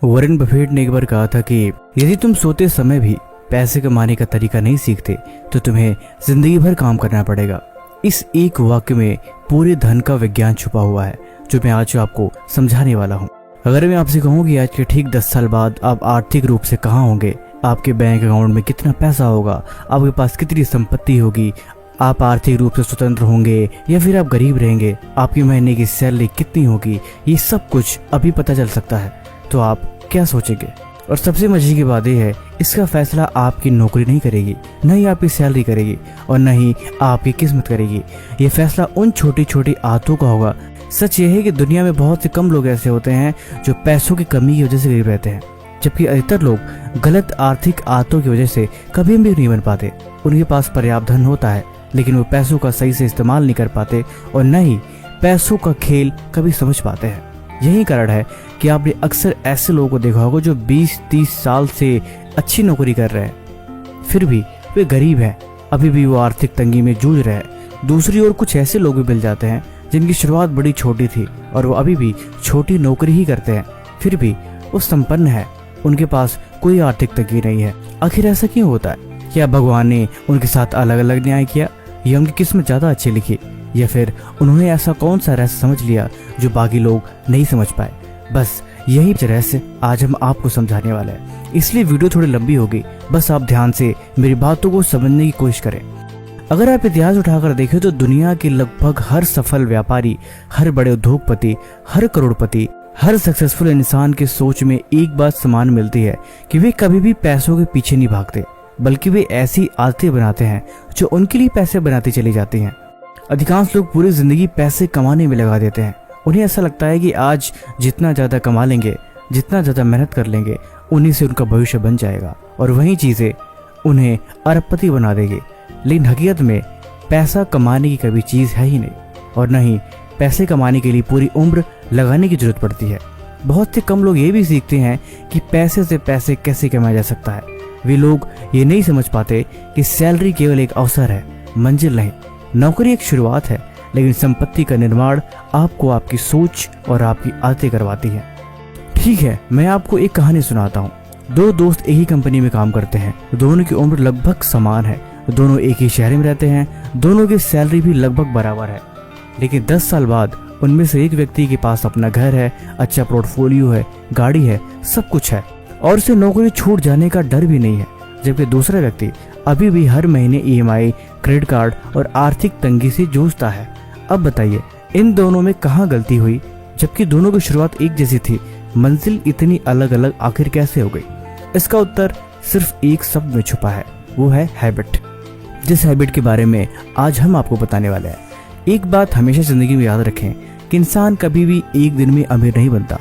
Warren Buffett ने एक बार कहा था कि यदि तुम सोते समय भी पैसे कमाने का तरीका नहीं सीखते तो तुम्हें जिंदगी भर काम करना पड़ेगा। इस एक वाक्य में पूरे धन का विज्ञान छुपा हुआ है जो मैं आज आपको समझाने वाला हूँ। अगर मैं आपसे कहूँ कि आज के ठीक 10 साल बाद आप आर्थिक रूप से कहाँ होंगे, आपके बैंक अकाउंट में कितना पैसा होगा, आपके पास कितनी संपत्ति होगी, आप आर्थिक रूप से स्वतंत्र होंगे या फिर आप गरीब रहेंगे, आपकी महीने की सैलरी कितनी होगी, ये सब कुछ अभी पता चल सकता है। तो आप क्या सोचेंगे? और सबसे मजे की बात यह है, इसका फैसला आपकी नौकरी नहीं करेगी, न ही आपकी सैलरी करेगी और न ही आपकी किस्मत करेगी। ये फैसला उन छोटी छोटी आदतों का होगा। सच ये है कि दुनिया में बहुत से कम लोग ऐसे होते हैं जो पैसों की कमी की वजह से गरीब रहते हैं, जबकि अधिकतर लोग गलत आर्थिक आदतों की वजह से कभी भी नहीं बन पाते। उनके पास पर्याप्त धन होता है लेकिन वो पैसों का सही से इस्तेमाल नहीं कर पाते और न ही पैसों का खेल कभी समझ पाते हैं। यही कारण है कि आपने अक्सर ऐसे लोगों को देखा होगा जो 20-30 साल से अच्छी नौकरी कर रहे हैं, फिर भी वे गरीब हैं, अभी भी वो आर्थिक तंगी में जूझ रहे हैं। दूसरी ओर कुछ ऐसे लोग भी मिल जाते हैं जिनकी शुरुआत बड़ी छोटी थी और वो अभी भी छोटी नौकरी ही करते हैं, फिर भी वो संपन्न है, उनके पास कोई आर्थिक तंगी नहीं है। आखिर ऐसा क्यों होता है? क्या भगवान ने उनके साथ अलग अलग न्याय किया या उनकी किस्मत ज्यादा अच्छी लिखी, या फिर उन्होंने ऐसा कौन सा रहस्य समझ लिया जो बाकी लोग नहीं समझ पाए? बस यही रहस्य आज हम आपको समझाने वाले हैं, इसलिए वीडियो थोड़ी लंबी होगी। बस आप ध्यान से मेरी बातों को समझने की कोशिश करें। अगर आप इतिहास उठाकर देखें तो दुनिया के लगभग हर सफल व्यापारी, हर बड़े उद्योगपति, हर करोड़पति, हर सक्सेसफुल इंसान के सोच में एक बात समान मिलती है कि वे कभी भी पैसों के पीछे नहीं भागते, बल्कि वे ऐसी आदतें बनाते हैं जो उनके लिए पैसे बनाती चली जाती हैं। अधिकांश लोग पूरी जिंदगी पैसे कमाने में लगा देते हैं। उन्हें ऐसा लगता है कि आज जितना ज्यादा कमा लेंगे, जितना ज्यादा मेहनत कर लेंगे, उन्हीं से उनका भविष्य बन जाएगा और वही चीजें उन्हें अरबपति बना देंगे। लेकिन हकीकत में पैसा कमाने की कभी चीज है ही नहीं और न ही पैसे कमाने के लिए पूरी उम्र लगाने की जरूरत पड़ती है। बहुत से कम लोग ये भी सीखते हैं कि पैसे से पैसे कैसे कमाया जा सकता है। वे लोग ये नहीं समझ पाते कि सैलरी केवल एक अवसर है, मंजिल नहीं। नौकरी एक शुरुआत है, लेकिन संपत्ति का निर्माण आपको आपकी सोच और आपकी आदतें करवाती है। ठीक है, मैं आपको एक कहानी सुनाता हूँ। दो दोस्त एक ही कंपनी में काम करते हैं, दोनों की उम्र लगभग समान है, दोनों एक ही शहर में रहते हैं, दोनों की सैलरी भी लगभग बराबर है। लेकिन 10 साल बाद उनमें से एक व्यक्ति के पास अपना घर है, अच्छा पोर्टफोलियो है, गाड़ी है, सब कुछ है और उसे नौकरी छूट जाने का डर भी नहीं है, जबकि दूसरा व्यक्ति अभी भी हर महीने EMI, क्रेडिट कार्ड और आर्थिक तंगी से जूझता है। अब बताइए इन दोनों में कहाँ गलती हुई, जबकि दोनों की शुरुआत एक जैसी थी? मंजिल इतनी अलग अलग आखिर कैसे हो गई? इसका उत्तर सिर्फ एक शब्द में छुपा है, वो है हैबिट। जिस हैबिट के बारे में आज हम आपको बताने वाले हैं। एक बात हमेशा जिंदगी में याद रखें कि इंसान कभी भी एक दिन में अमीर नहीं बनता,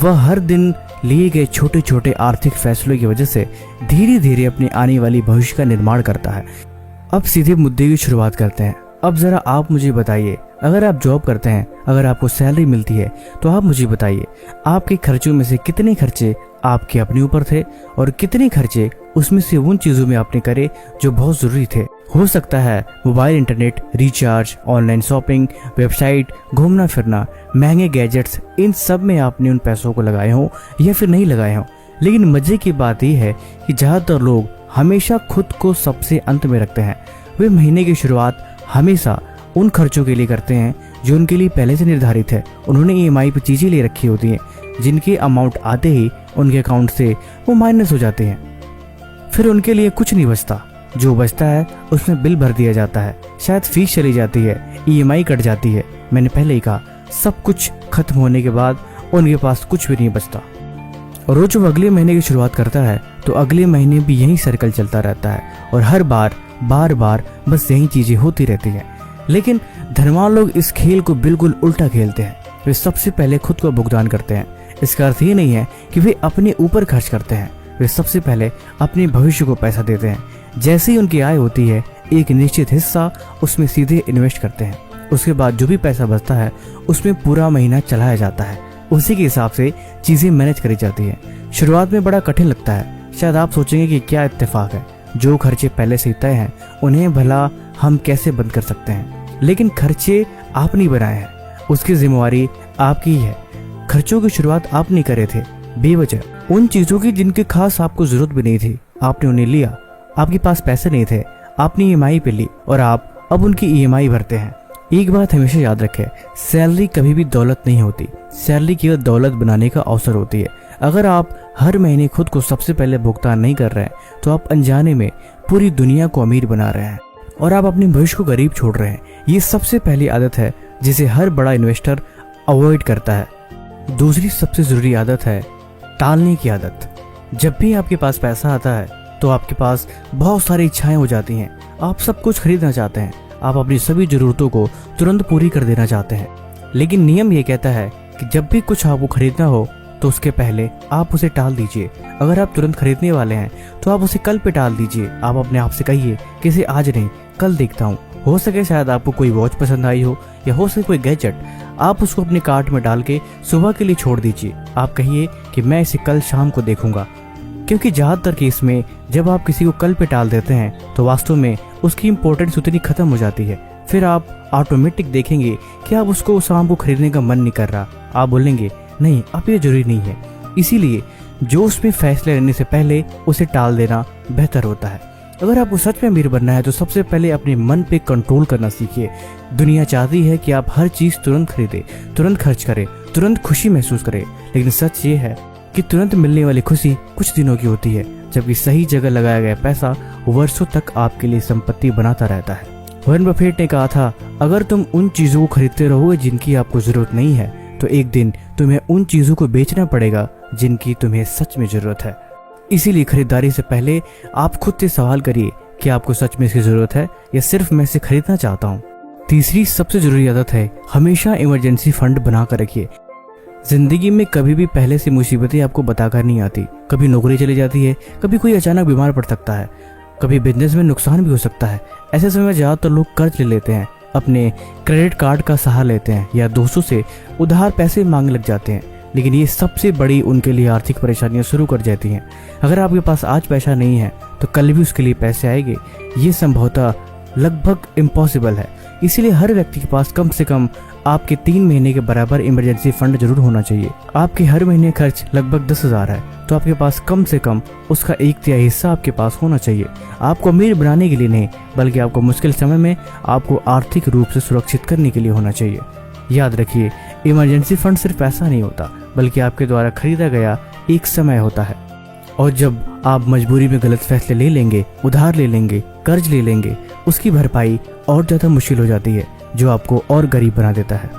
वह हर दिन लिए गए छोटे छोटे आर्थिक फैसलों की वजह से धीरे धीरे अपने आने वाली भविष्य का निर्माण करता है। अब सीधे मुद्दे की शुरुआत करते हैं। अब जरा आप मुझे बताइए, अगर आप जॉब करते हैं, अगर आपको सैलरी मिलती है, तो आप मुझे बताइए आपके खर्चों में से कितने खर्चे आपके अपने ऊपर थे और कितने खर्चे उसमें से उन चीजों में आपने करे जो बहुत जरूरी थे। हो सकता है mobile internet recharge, online shopping, website, घूमना फिरना, महंगे गैजेट्स, इन सब में आपने उन पैसों को लगाए हों या फिर नहीं लगाए हों। लेकिन मजे की बात यह है कि ज्यादातर लोग हमेशा खुद को सबसे अंत में रखते हैं। वे महीने की शुरुआत हमेशा उन खर्चों के लिए करते हैं जो उनके लिए पहले से निर्धारित है। उन्होंने EMI पर चीजें ले रखी होती हैं जिनके अमाउंट आते ही उनके अकाउंट से वो माइनस हो जाते हैं। फिर उनके लिए कुछ नहीं बचता, जो बचता है उसमें बिल भर दिया जाता है, शायद फीस चली जाती है, EMI कट जाती है। मैंने पहले ही कहा, सब कुछ खत्म होने के बाद उनके पास कुछ भी नहीं बचता। और वो जब अगले महीने की शुरुआत करता है तो अगले महीने भी यही सर्कल चलता रहता है और हर बार बस यही चीजें होती रहती हैं। लेकिन धनवान लोग इस खेल को बिल्कुल उल्टा खेलते हैं। वे सबसे पहले खुद को भुगतान करते हैं। इसका अर्थ ये नहीं है कि वे अपने ऊपर खर्च करते हैं, वे सबसे पहले अपने भविष्य को पैसा देते हैं। जैसे ही उनकी आय होती है, एक निश्चित हिस्सा उसमें सीधे इन्वेस्ट करते हैं। उसके बाद जो भी पैसा बचता है उसमें पूरा महीना चलाया जाता है। उसी के हिसाब से चीजें मैनेज करी जाती है। शुरुआत में बड़ा कठिन लगता है। शायद आप सोचेंगे कि क्या इत्तेफाक है, जो खर्चे पहले से तय हैं उन्हें भला हम कैसे बंद कर सकते हैं? लेकिन खर्चे आप नहीं बनाए हैं, उसकी जिम्मेवारी आपकी ही है। खर्चों की शुरुआत आप नहीं करे थे, बेवजह उन चीजों की जिनके खास आपको जरूरत भी नहीं थी, आपने उन्हें लिया। आपके पास पैसे नहीं थे, आपने ईएमआई पे ली और आप अब उनकी ईएमआई भरते हैं। एक बात हमेशा याद रखें, सैलरी कभी भी दौलत नहीं होती। सैलरी केवल दौलत बनाने का अवसर होती है। अगर आप हर महीने खुद को सबसे पहले भुगतान नहीं कर रहे हैं तो आप अनजाने में पूरी दुनिया को अमीर बना रहे हैं और आप अपने भविष्य को गरीब छोड़ रहे हैं। ये सबसे पहली आदत है जिसे हर बड़ा इन्वेस्टर अवॉइड करता है। दूसरी सबसे जरूरी आदत है टालने की आदत। जब भी आपके पास पैसा आता है तो आपके पास बहुत सारी इच्छाएं हो जाती हैं। आप सब कुछ खरीदना चाहते हैं, आप अपनी सभी जरूरतों को तुरंत पूरी कर देना चाहते हैं। लेकिन नियम ये कहता है कि जब भी कुछ आपको खरीदना हो तो उसके पहले आप उसे टाल दीजिए। अगर आप तुरंत खरीदने वाले हैं तो आप उसे कल पे टाल दीजिए। आप अपने आप से कहिए कि इसे आज नहीं कल देखता हूँ। हो सके शायद आपको कोई वॉच पसंद आई हो या हो सके कोई गैजेट, आप उसको अपने कार्ट में डाल के सुबह के लिए छोड़ दीजिए। आप कहिए कि मैं इसे कल शाम को देखूंगा, क्योंकि ज़्यादातर केस में जब आप किसी को कल पे टाल देते हैं तो वास्तव में उसकी इम्पोर्टेंस उतनी खत्म हो जाती है। फिर आप ऑटोमेटिक देखेंगे कि आप उसको शाम को खरीदने का मन नहीं कर रहा। आप बोलेंगे नहीं अब ये जरूरी नहीं है। इसीलिए जो उसमें फैसले लेने से पहले उसे टाल देना बेहतर होता है। अगर आपको सच में अमीर बनना है तो सबसे पहले अपने मन पे कंट्रोल करना सीखिए। दुनिया चाहती है कि आप हर चीज तुरंत खरीदें, तुरंत खर्च करें, तुरंत खुशी महसूस करें, लेकिन सच ये है कि तुरंत मिलने वाली खुशी कुछ दिनों की होती है, जबकि सही जगह लगाया गया पैसा वर्षों तक आपके लिए संपत्ति बनाता रहता है। वॉरेन बफेट ने कहा था, अगर तुम उन चीजों को खरीदते रहोगे जिनकी आपको जरूरत नहीं है तो एक दिन तुम्हें उन चीजों को बेचना पड़ेगा जिनकी तुम्हें सच में जरूरत है। इसीलिए खरीदारी से पहले आप खुद से सवाल करिए कि आपको सच में इसकी जरूरत है या सिर्फ मैं इसे खरीदना चाहता हूँ। तीसरी सबसे जरूरी आदत है हमेशा इमरजेंसी फंड बना कर रखिए। जिंदगी में कभी भी पहले से मुसीबतें आपको बताकर नहीं आती। कभी नौकरी चली जाती है, कभी कोई अचानक बीमार पड़ सकता है, कभी बिजनेस में नुकसान भी हो सकता है। ऐसे समय में ज्यादातर लोग कर्ज ले लेते हैं, अपने क्रेडिट कार्ड का सहारा लेते हैं या दोस्तों से उधार पैसे मांगने लग जाते हैं। लेकिन ये सबसे बड़ी उनके लिए आर्थिक परेशानियां शुरू कर जाती हैं। अगर आपके पास आज पैसा नहीं है तो कल भी उसके लिए पैसे आएंगे। ये संभवतः लगभग इम्पॉसिबल है। इसीलिए हर व्यक्ति के पास कम से कम आपके 3 महीने के बराबर इमरजेंसी फंड जरूर होना चाहिए। आपके हर महीने खर्च लगभग 10,000 है तो आपके पास कम से कम उसका 1/3 हिस्सा आपके पास होना चाहिए। आपको अमीर बनाने के लिए नहीं, बल्कि आपको मुश्किल समय में आपको आर्थिक रूप से सुरक्षित करने के लिए होना चाहिए। याद रखिए, इमरजेंसी फंड सिर्फ पैसा नहीं होता, बल्कि आपके द्वारा खरीदा गया एक समय होता है। और जब आप मजबूरी में गलत फैसले ले लेंगे, उधार ले लेंगे, कर्ज ले लेंगे, उसकी भरपाई और ज्यादा मुश्किल हो जाती है, जो आपको और गरीब बना देता है।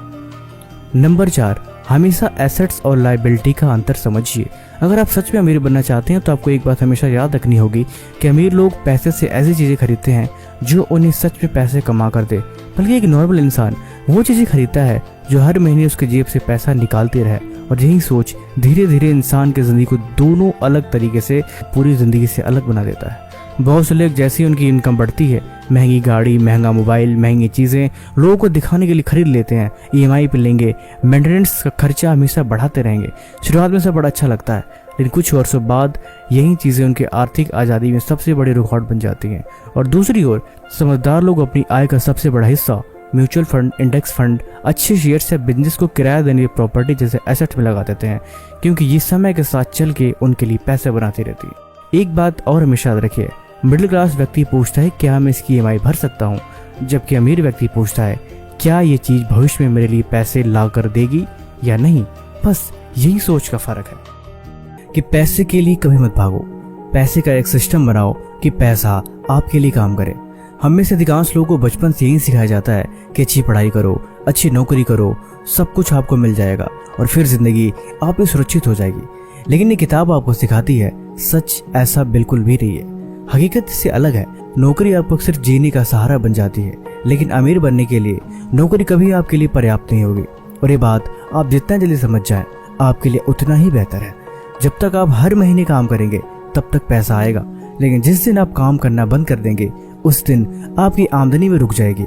नंबर 4, हमेशा एसेट्स और लायबिलिटी का अंतर समझिए। अगर आप सच में अमीर बनना चाहते हैं तो आपको एक बात हमेशा याद रखनी होगी कि अमीर लोग पैसे से ऐसी चीजें खरीदते हैं जो उन्हें सच में पैसे कमा कर दे, बल्कि एक नॉर्मल इंसान वो चीजें खरीदता है जो हर महीने उसके जेब से पैसा निकालती रहे। और यही सोच धीरे धीरे इंसान की जिंदगी को दोनों अलग तरीके से पूरी जिंदगी से अलग बना देता है। बहुत से लोग जैसे उनकी इनकम बढ़ती है, महंगी गाड़ी, महंगा मोबाइल, महंगी चीजें लोगों को दिखाने के लिए खरीद लेते हैं, ईएमआई पे लेंगे, मेंटेनेंस का खर्चा हमेशा बढ़ाते रहेंगे। शुरुआत में सब बड़ा अच्छा लगता है, लेकिन कुछ वर्षों बाद यही चीजें उनके आर्थिक आजादी में सबसे बड़ी रुकावट बन जाती हैं। और दूसरी ओर समझदार लोग अपनी आय का सबसे बड़ा हिस्सा म्यूचुअल फंड, इंडेक्स फंड, अच्छे शेयर्स या बिजनेस को किराया देने की प्रॉपर्टी जैसे एसेट में लगा देते हैं, क्योंकि ये समय के साथ चल के उनके लिए पैसे बनाती रहती है। एक बात और हमेशा याद रखिए, मिडिल क्लास व्यक्ति पूछता है क्या मैं इसकी ईएमआई भर सकता हूँ, जबकि अमीर व्यक्ति पूछता है क्या ये चीज भविष्य में मेरे लिए पैसे ला कर देगी या नहीं। बस यही सोच का फर्क है कि पैसे के लिए कभी मत भागो, पैसे का एक सिस्टम बनाओ कि पैसा आपके लिए काम करे। हम में से अधिकांश लोगों को बचपन से यही सिखाया जाता है कि अच्छी पढ़ाई करो, अच्छी नौकरी करो, सब कुछ आपको मिल जाएगा और फिर जिंदगी आप में सुरक्षित हो जाएगी। लेकिन ये किताब आपको सिखाती है सच ऐसा बिल्कुल भी नहीं है। हकीकत इससे अलग है। नौकरी आपको सिर्फ जीने का सहारा बन जाती है, लेकिन अमीर बनने के लिए नौकरी कभी आपके लिए पर्याप्त नहीं होगी। और ये बात आप जितना जल्दी समझ जाएं, आपके लिए उतना ही बेहतर है। जब तक आप हर महीने काम करेंगे तब तक पैसा आएगा, लेकिन जिस दिन आप काम करना बंद कर देंगे उस दिन आपकी आमदनी में रुक जाएगी।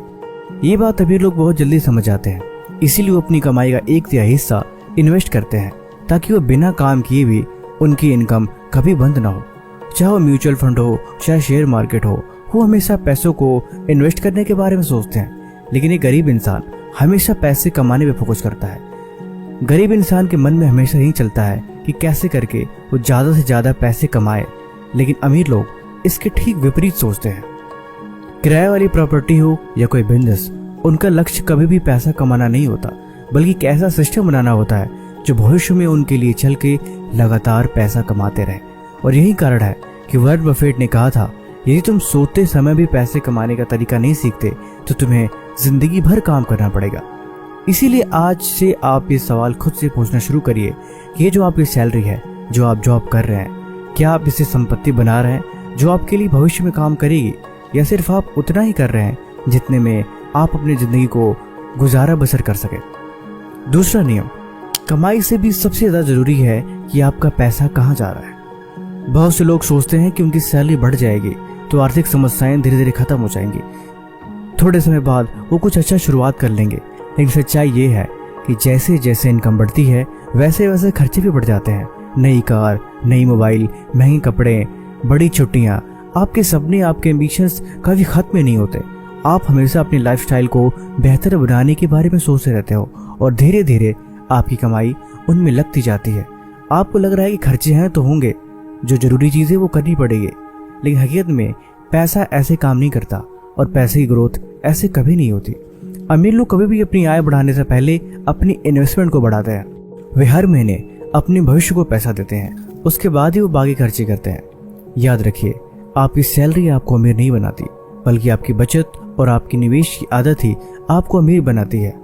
ये बात अभी लोग बहुत जल्दी समझ जाते हैं, इसीलिए वो अपनी कमाई का 1/3 हिस्सा इन्वेस्ट करते हैं ताकि वो बिना काम किए भी उनकी इनकम कभी बंद ना हो। चाहे वो म्यूचुअल फंड हो, चाहे शेयर मार्केट हो, वो हमेशा पैसों को इन्वेस्ट करने के बारे में सोचते हैं। लेकिन एक गरीब इंसान हमेशा पैसे कमाने पे फोकस करता है। गरीब इंसान के मन में हमेशा यही चलता है कि कैसे करके वो ज़्यादा से ज़्यादा पैसे कमाए, लेकिन अमीर लोग इसके ठीक विपरीत सोचते हैं। किराए वाली प्रॉपर्टी हो या कोई बिजनेस, उनका लक्ष्य कभी भी पैसा कमाना नहीं होता, बल्कि एक ऐसा सिस्टम बनाना होता है जो भविष्य में उनके लिए चल के लगातार पैसा कमाते रहे। और यही कारण है कि वॉरेन बफेट ने कहा था, यदि तुम सोते समय भी पैसे कमाने का तरीका नहीं सीखते तो तुम्हें जिंदगी भर काम करना पड़ेगा। इसीलिए आज से आप ये सवाल खुद से पूछना शुरू करिए कि ये जो आपकी सैलरी है, जो आप जॉब कर रहे हैं, क्या आप इसे संपत्ति बना रहे हैं जो आपके लिए भविष्य में काम करेगी, या सिर्फ आप उतना ही कर रहे हैं जितने में आप अपनी जिंदगी को गुजारा बसर कर सके। दूसरा नियम, कमाई से भी सबसे ज्यादा जरूरी है कि आपका पैसा कहाँ जा रहा है। बहुत से लोग सोचते हैं कि उनकी सैलरी बढ़ जाएगी तो आर्थिक समस्याएं धीरे धीरे खत्म हो जाएंगी, थोड़े समय बाद वो कुछ अच्छा शुरुआत कर लेंगे। लेकिन सच्चाई ये है कि जैसे जैसे इनकम बढ़ती है वैसे वैसे खर्चे भी बढ़ जाते हैं। नई कार, नई मोबाइल, महंगे कपड़े, बड़ी छुट्टियां, आपके सपने, आपके एम्बिशंस कभी खत्म नहीं होते। आप हमेशा अपनी लाइफस्टाइल को बेहतर बनाने के बारे में सोचते रहते हो और धीरे धीरे आपकी कमाई उनमें लगती जाती है। आपको लग रहा है कि खर्चे हैं तो होंगे, जो जरूरी चीजें वो करनी पड़ेगी, लेकिन हकीकत में पैसा ऐसे काम नहीं करता और पैसे की ग्रोथ ऐसे कभी नहीं होती। अमीर लोग कभी भी अपनी आय बढ़ाने से पहले अपनी इन्वेस्टमेंट को बढ़ाते हैं। वे हर महीने अपने भविष्य को पैसा देते हैं, उसके बाद ही वो बाकी खर्चे करते हैं। याद रखिए, आपकी सैलरी आपको अमीर नहीं बनाती, बल्कि आपकी बचत और आपकी निवेश की आदत ही आपको अमीर बनाती है।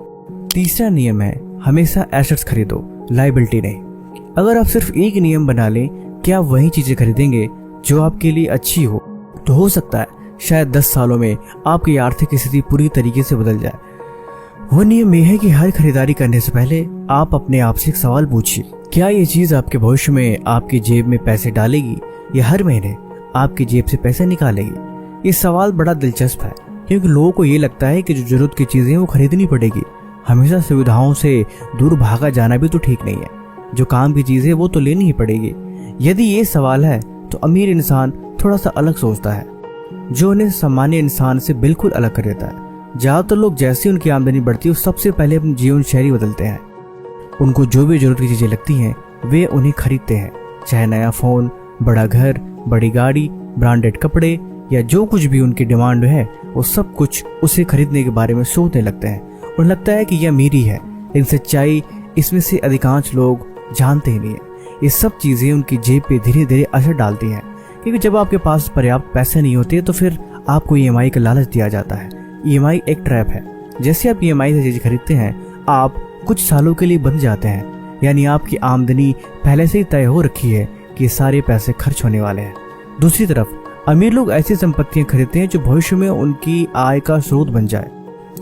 तीसरा नियम है, हमेशा एसेट्स खरीदो, लायबिलिटी नहीं। अगर आप सिर्फ एक नियम बना लें कि आप वही चीजें खरीदेंगे जो आपके लिए अच्छी हो, तो हो सकता है शायद 10 सालों में आपकी आर्थिक स्थिति पूरी तरीके से बदल जाए। वो नियम यह है कि हर खरीदारी करने से पहले आप अपने आप से एक सवाल पूछिए, क्या ये चीज आपके भविष्य में आपकी जेब में पैसे डालेगी या हर महीने आपकी जेब से पैसे निकालेगी। ये सवाल बड़ा दिलचस्प है, क्योंकि लोगों को ये लगता है कि जो जरूरत की चीजें वो खरीदनी पड़ेगी। हमेशा सुविधाओं से दूर भागा जाना भी तो ठीक नहीं है। जो काम की चीजें वो तो लेनी ही पड़ेगी। यदि ये सवाल है तो अमीर इंसान थोड़ा सा अलग सोचता है, जो उन्हें सामान्य इंसान से बिल्कुल अलग कर देता है। ज्यादातर लोग जैसे उनकी आमदनी बढ़ती है सबसे पहले अपनी जीवन शैली बदलते हैं। उनको जो भी जरूरत की चीजें लगती हैं वे उन्हें खरीदते हैं, चाहे नया फोन, बड़ा घर, बड़ी गाड़ी, ब्रांडेड कपड़े या जो कुछ भी उनकी डिमांड है, वो सब कुछ उसे खरीदने के बारे में सोचने लगते हैं। उन्हें लगता है कि यह अमीरी है, लेकिन सच्चाई इसमें से अधिकांश लोग जानते ही नहीं है। ये सब चीजें उनकी जेब पे धीरे धीरे असर डालती हैं, क्योंकि जब आपके पास पर्याप्त पैसे नहीं होते तो फिर आपको ईएमआई का लालच दिया जाता है। ईएमआई एक ट्रैप है। जैसे आप ईएमआई से चीज खरीदते हैं, आप कुछ सालों के लिए बंध जाते हैं, यानी आपकी आमदनी पहले से ही तय हो रखी है कि सारे पैसे खर्च होने वाले हैं। दूसरी तरफ अमीर लोग ऐसी संपत्तियां खरीदते हैं जो भविष्य में उनकी आय का स्रोत बन जाए।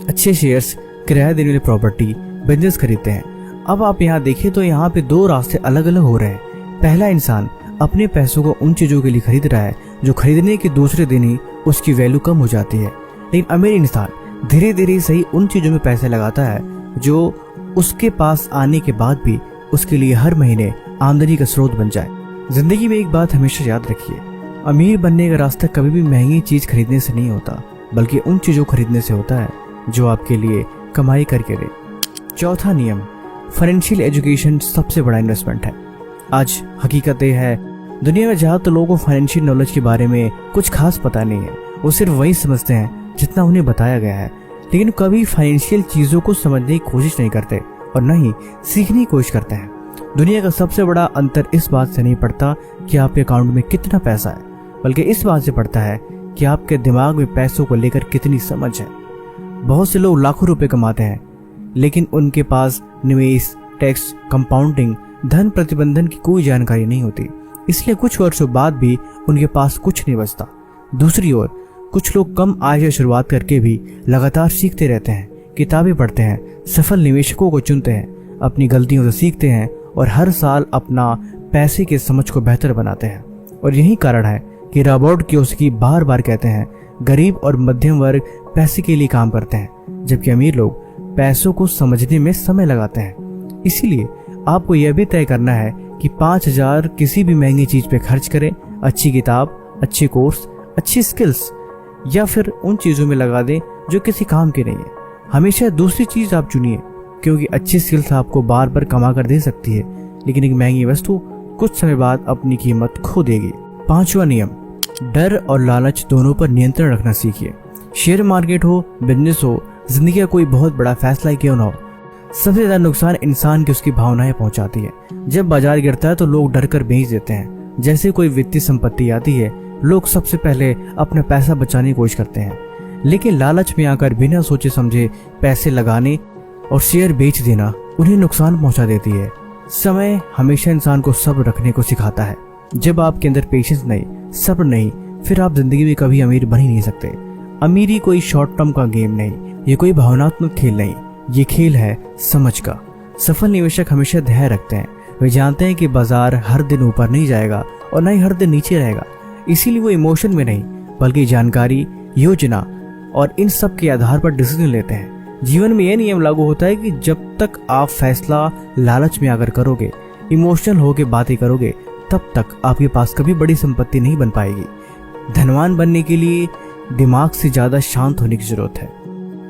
अच्छे शेयर्स, किराया देने वाली प्रॉपर्टी, बिजनेस खरीदते हैं। अब आप यहाँ देखें तो यहाँ पे दो रास्ते अलग अलग हो रहे हैं। पहला इंसान अपने पैसों को उन चीजों के लिए खरीद रहा है जो खरीदने के दूसरे दिन ही उसकी वैल्यू कम हो जाती है, लेकिन अमीर इंसान धीरे धीरे सही उन चीजों में पैसे लगाता है जो उसके पास आने के बाद भी उसके लिए हर महीने आमदनी का स्रोत बन जाए। जिंदगी में एक बात हमेशा याद रखिए, अमीर बनने का रास्ता कभी भी महंगी चीज खरीदने से नहीं होता, बल्कि उन चीजों खरीदने से होता है जो आपके लिए कमाई करके दे। चौथा नियम, फाइनेंशियल एजुकेशन सबसे बड़ा इन्वेस्टमेंट है। आज हकीकत यह है, दुनिया में ज्यादातर लोगों को फाइनेंशियल नॉलेज के बारे में कुछ खास पता नहीं है। वो सिर्फ वही समझते हैं जितना उन्हें बताया गया है, लेकिन कभी फाइनेंशियल चीजों को समझने की कोशिश नहीं करते और न ही सीखने की कोशिश करते हैं। दुनिया का सबसे बड़ा अंतर इस बात से नहीं पड़ता कि आपके अकाउंट में कितना पैसा है, बल्कि इस बात से पड़ता है कि आपके दिमाग में पैसों को लेकर कितनी समझ है। बहुत से लोग लाखों रुपए कमाते हैं, लेकिन उनके पास निवेश, टैक्स, कंपाउंडिंग, धन प्रतिबंधन की कोई जानकारी नहीं होती, इसलिए कुछ वर्षों बाद भी उनके पास कुछ नहीं बचता। दूसरी ओर कुछ लोग कम आय से शुरुआत करके भी लगातार सीखते रहते हैं, किताबें पढ़ते हैं, सफल निवेशकों को चुनते हैं, अपनी गलतियों से सीखते हैं और हर साल अपना पैसे की समझ को बेहतर बनाते हैं। और यही कारण है कि रॉबर्ट कियोसाकी बार बार कहते हैं, गरीब और मध्यम वर्ग पैसे के लिए काम करते हैं, जबकि अमीर लोग पैसों को समझने में समय लगाते हैं। इसीलिए आपको यह भी तय करना है कि 5,000 किसी भी महंगी चीज पे खर्च करें, अच्छी किताब, अच्छे कोर्स, अच्छी स्किल्स, या फिर उन चीजों में लगा दें जो किसी काम की नहीं है। हमेशा दूसरी चीज आप चुनिए, क्योंकि अच्छी स्किल्स आपको बार बार कमा कर दे सकती है, लेकिन एक महंगी वस्तु कुछ समय बाद अपनी कीमत खो देगी। 5वां नियम, डर और लालच दोनों पर नियंत्रण रखना सीखिए। शेयर मार्केट हो, बिजनेस हो, जिंदगी का कोई बहुत बड़ा फैसला ही क्यों ना हो, सबसे ज्यादा नुकसान इंसान की उसकी भावनाएं पहुंचाती है। जब बाजार गिरता है तो लोग डर कर बेच देते हैं। जैसे कोई वित्तीय संपत्ति आती है, लोग सबसे पहले अपना पैसा बचाने की कोशिश करते हैं, लेकिन लालच में आकर बिना सोचे समझे पैसे लगाने और शेयर बेच देना उन्हें नुकसान पहुंचा देती है। समय हमेशा इंसान को सब्र रखने को सिखाता है। जब आपके अंदर पेशेंस नहीं, सब्र नहीं, फिर आप जिंदगी में कभी अमीर बन ही नहीं सकते। अमीरी कोई शॉर्ट टर्म का गेम नहीं, ये कोई भावनात्मक खेल नहीं, ये खेल है समझ का। सफल निवेशक हमेशा धैर्य रखते हैं। वे जानते हैं कि बाजार हर दिन ऊपर नहीं जाएगा और न ही हर दिन नीचे रहेगा, इसीलिए वो इमोशन में नहीं बल्कि जानकारी, योजना और इन सब के आधार पर डिसीजन लेते हैं। जीवन में यह नियम लागू होता है कि जब तक आप फैसला लालच में आकर करोगे, इमोशनल होकर बातें करोगे, तब तक आपके पास कभी बड़ी संपत्ति नहीं बन पाएगी। धनवान बनने के लिए दिमाग से ज्यादा शांत होने की जरूरत है।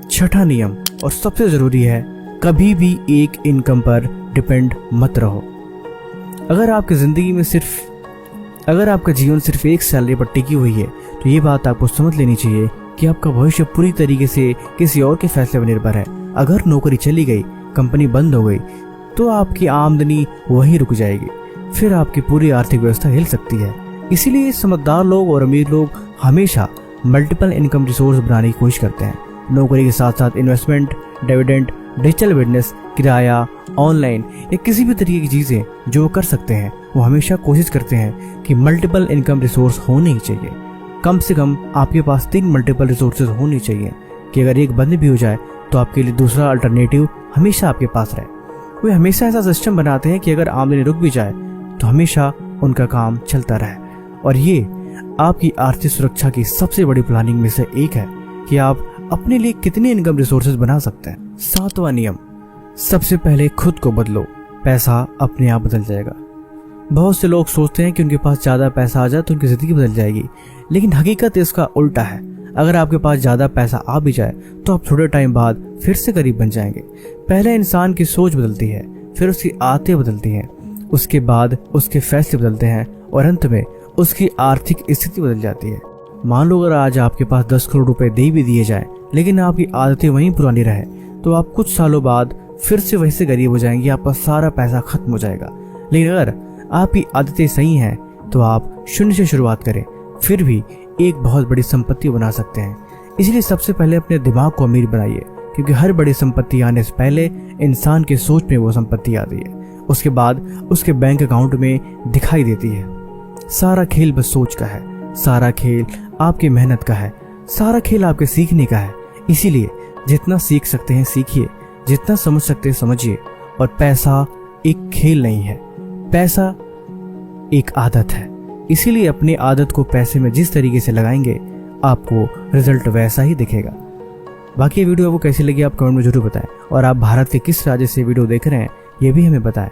6वां नियम और सबसे जरूरी है, कभी भी एक इनकम पर डिपेंड मत रहो। अगर आपका जीवन सिर्फ एक सैलरी पर टिकी हुई है तो ये बात आपको समझ लेनी चाहिए कि आपका भविष्य पूरी तरीके से किसी और के फैसले पर निर्भर है। अगर नौकरी चली गई, कंपनी बंद हो गई, तो आपकी आमदनी वहीं रुक जाएगी, फिर आपकी पूरी आर्थिक व्यवस्था हिल सकती है। इसीलिए समझदार लोग और अमीर लोग हमेशा मल्टीपल इनकम रिसोर्स बनाने की कोशिश करते हैं। नौकरी के साथ साथ इन्वेस्टमेंट, डिविडेंड, डिजिटल बिजनेस, किराया, ऑनलाइन या किसी भी तरीके की चीजें जो वो कर सकते हैं, वो हमेशा कोशिश करते हैं कि मल्टीपल इनकम रिसोर्स होने ही चाहिए। कम से कम आपके पास 3 मल्टीपल रिसोर्सेज होनी चाहिए कि अगर एक बंद भी हो जाए तो आपके लिए दूसरा अल्टरनेटिव हमेशा आपके पास रहे। वे हमेशा ऐसा सिस्टम बनाते हैं कि अगर आमदनी रुक भी जाए तो हमेशा उनका काम चलता रहे, और ये आपकी आर्थिक सुरक्षा की सबसे बड़ी प्लानिंग में से एक है कि आप अपने लिए कितने इनकम रिसोर्सेज बना सकते हैं। 7वां नियम, सबसे पहले खुद को बदलो, पैसा अपने आप बदल जाएगा। बहुत से लोग सोचते हैं कि उनके पास ज्यादा पैसा आ जाए तो उनकी जिंदगी बदल जाएगी, लेकिन हकीकत इसका उल्टा है। अगर आपके पास ज्यादा पैसा आ भी जाए तो आप थोड़े टाइम बाद फिर से गरीब बन जाएंगे। पहले इंसान की सोच बदलती है, फिर उसकी आदतें बदलती हैं, उसके बाद उसके फैसले बदलते हैं और अंत में उसकी आर्थिक स्थिति बदल जाती है। मान लो अगर आज आपके पास 10 करोड़ रुपए दे भी दिए जाए, लेकिन आपकी आदतें वहीं पुरानी रहे, तो आप कुछ सालों बाद फिर से वैसे गरीब हो जाएंगे, आपका सारा पैसा खत्म हो जाएगा। लेकिन अगर आपकी आदतें सही हैं तो आप शून्य से शुरुआत करें, फिर भी एक बहुत बड़ी संपत्ति बना सकते हैं। इसलिए सबसे पहले अपने दिमाग को अमीर बनाइए, क्योंकि हर बड़ी संपत्ति आने से पहले इंसान की सोच में वो संपत्ति आती है, उसके बाद उसके बैंक अकाउंट में दिखाई देती है। सारा खेल बस सोच का है, सारा खेल आपकी मेहनत का है, सारा खेल आपके सीखने का है। इसीलिए जितना सीख सकते हैं सीखिए, जितना समझ सकते हैं समझिए। और पैसा एक खेल नहीं है, पैसा एक आदत है। इसीलिए अपनी आदत को पैसे में जिस तरीके से लगाएंगे, आपको रिजल्ट वैसा ही दिखेगा। बाकी ये वीडियो आपको कैसी लगी आप कमेंट में जरूर बताएं, और आप भारत के किस राज्य से वीडियो देख रहे हैं ये भी हमें बताएं।